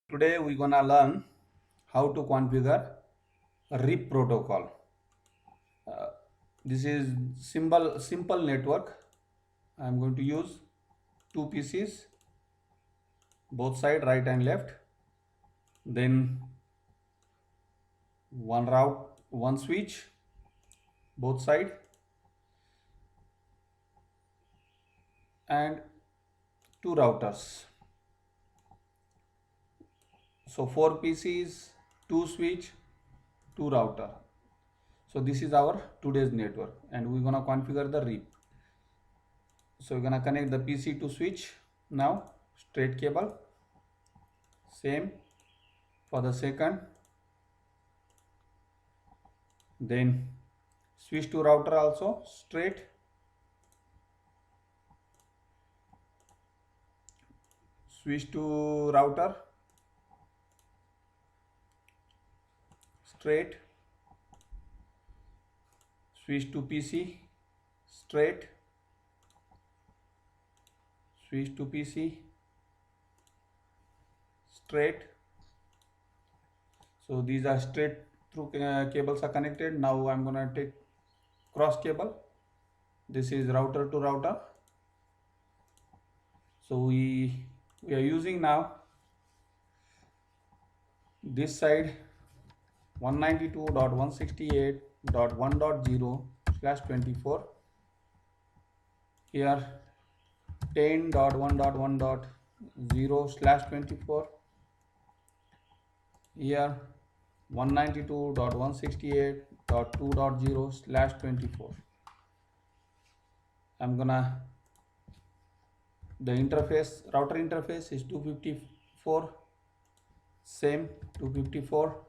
Today we're gonna learn how to configure a RIP protocol. Uh, this is simple network. I'm going to use two PCs, both side right and left. Then one route, one switch, both side, and two routers. So four PCs, two switch, two router. So this is our today's network, and we're gonna configure the RIP. So we're gonna connect the PC to switch now, straight cable, same for the second, then switch to router also straight, switch to router straight, switch to PC straight, switch to PC straight. So these are straight through cables are connected. Now I'm gonna take cross cable. This is router to router. So we are using now this side 192.168.1.0/24, here 10.1.1.0/24, here 192.168.2.0/24. I'm gonna, the interface, router interface is 254, same 254,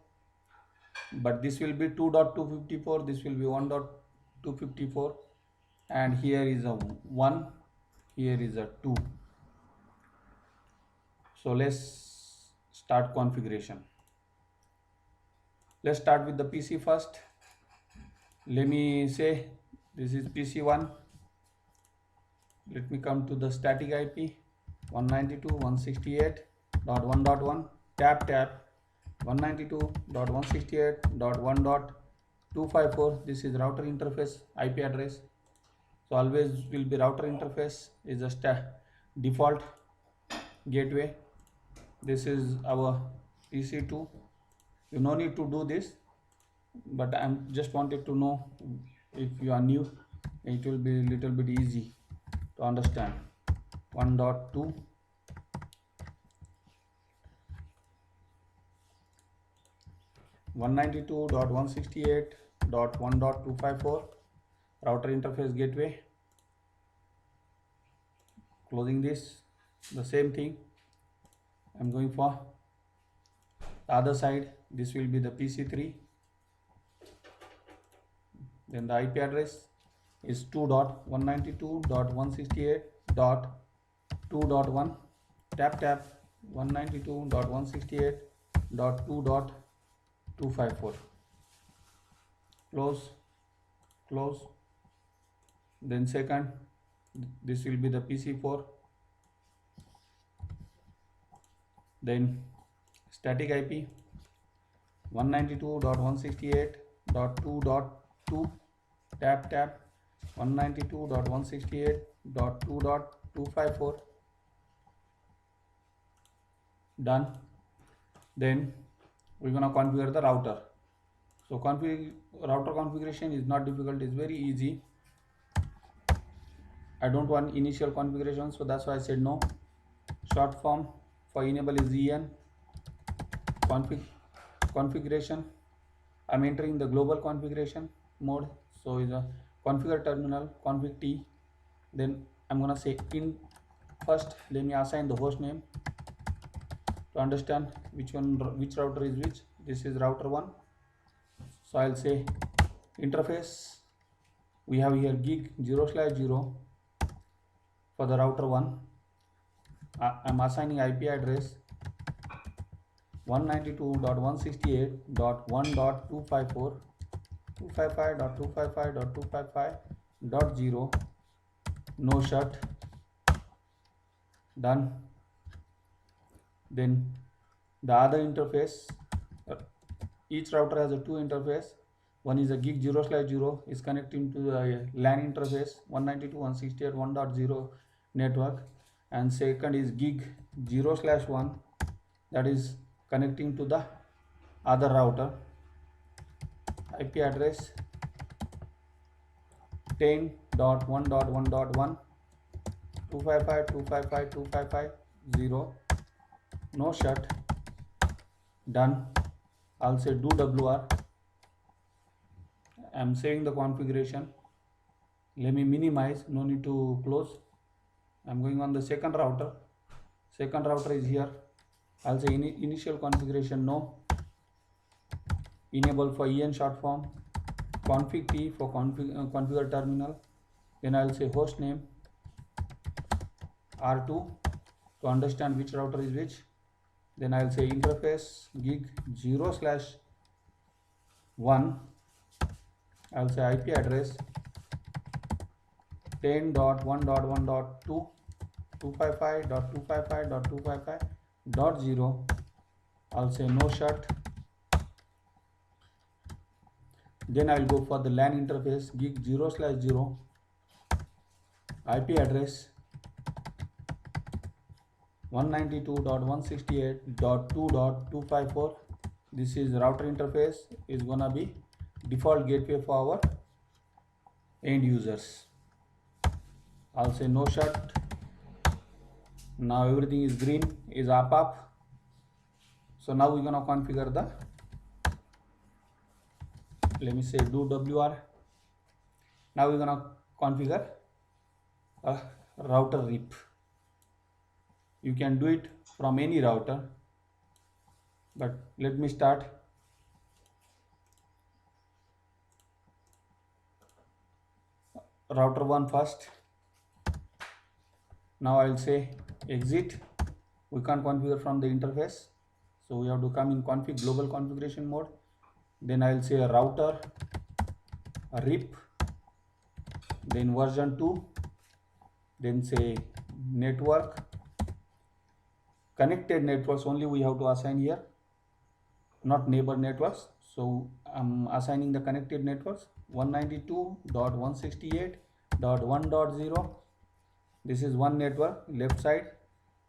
but this will be 2.254, this will be 1.254, and here is a 1, here is a 2. So let's start configuration. Let's start with the PC first. Let me say this is PC1. Let me come to the static IP 192.168.1.1, tap 192.168.1.254. This is router interface IP address. So always will be router interface is a default gateway. This is our PC2. You no need to do this, but I'm just wanted to know, if you are new, it will be little bit easy to understand. 1.2, 192.168.1.254 router interface gateway. Closing this, the same thing I'm going for the other side. This will be the PC3. Then the IP address is 2.192.168.2.1, tap 192.168.2.254, close. Then second, this will be the PC4. Then static IP 192.168.2.2, tap 192.168.2.254, done. Then we're gonna configure the router. So router configuration is not difficult, it's very easy. I don't want initial configuration, so that's why I said no. Short form for enable is EN. Configuration, I'm entering the global configuration mode, so is a configure terminal config T. Then I'm gonna say in first. Let me assign the host name to understand which router is which. This is router 1, so I'll say interface. We have here gig 0/0 for the router 1. I'm assigning IP address 192.168.1.254, 255.255.255.0, no shut, done. Then the other interface. Each router has a two interface. One is a gig 0/0 is connecting to the LAN interface 192.168.1.0 network, and second is gig 0/1 that is connecting to the other router. IP address 10.1.1.1 255.255.255.0. No shut. Done. I'll say do WR. I'm saving the configuration. Let me minimize, no need to close. I'm going on the second router. Second router is here. I'll say initial configuration no. Enable for EN short form. Config T for configure terminal. Then I'll say host name R2 to understand which router is which. Then I'll say interface gig 0/1. I'll say IP address 10.1.1.2 255.255.255.0. I'll say no shut. Then I'll go for the LAN interface gig 0/0. IP address 192.168.2.254. This is router interface, is gonna be default gateway for our end users. I'll say no shut. Now everything is green, is up. So now we're gonna configure the, let me say do WR. Now we're gonna configure a router RIP. You can do it from any router, but let me start. Router 1 first. Now I'll say exit. We can't configure from the interface, so we have to come in config global configuration mode. Then I'll say a router RIP, then version 2, then say network. Connected networks only we have to assign here, not neighbor networks. So I'm assigning the connected networks 192.168.1.0. This is one network left side.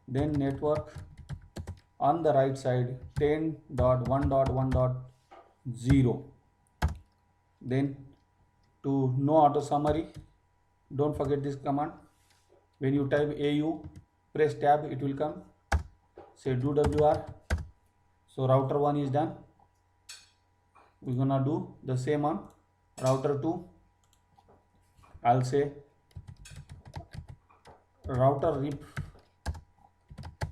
Then network on the right side 10.1.1.0. Then to no auto summary, don't forget this command. When you type AU, press tab, it will come. Say do WR. So router 1 is done. We're gonna do the same on router 2. I'll say router RIP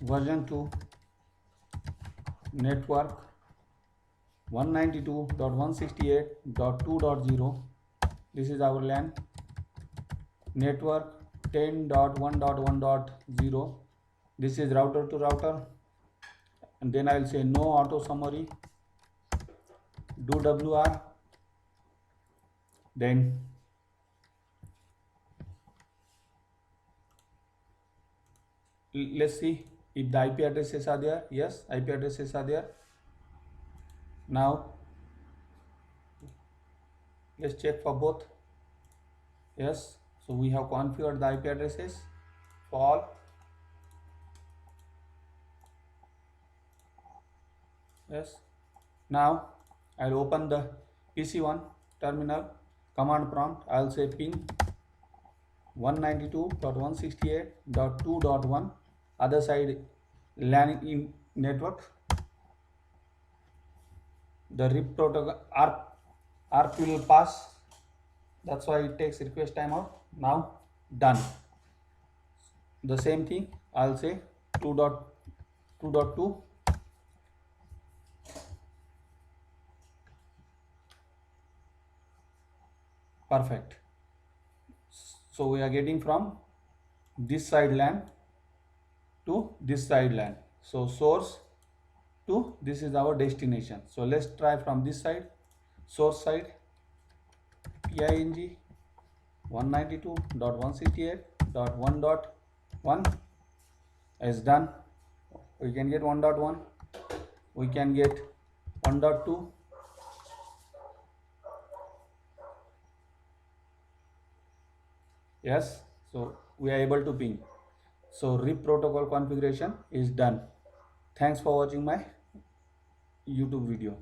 version 2 network 192.168.2.0. This is our LAN. Network 10.1.1.0. This is router to router. And then I'll say no auto summary. Do WR. Then let's see if the IP addresses are there. Yes, IP addresses are there. Now let's check for both. Yes, so we have configured the IP addresses for all. Yes, now I'll open the PC1 terminal, command prompt. I'll say ping 192.168.2.1, other side LAN in network. The RIP protocol ARP will pass. That's why it takes request timeout. Now done. The same thing I'll say 2.2. Perfect. So we are getting from this side LAN to this side LAN. So source to this is our destination. So let's try from this side, source side, ping 192.168.1.1 is done. We can get 1.1. we can get 1.2. Yes, so we are able to ping. So RIP protocol configuration is done. Thanks for watching my YouTube video.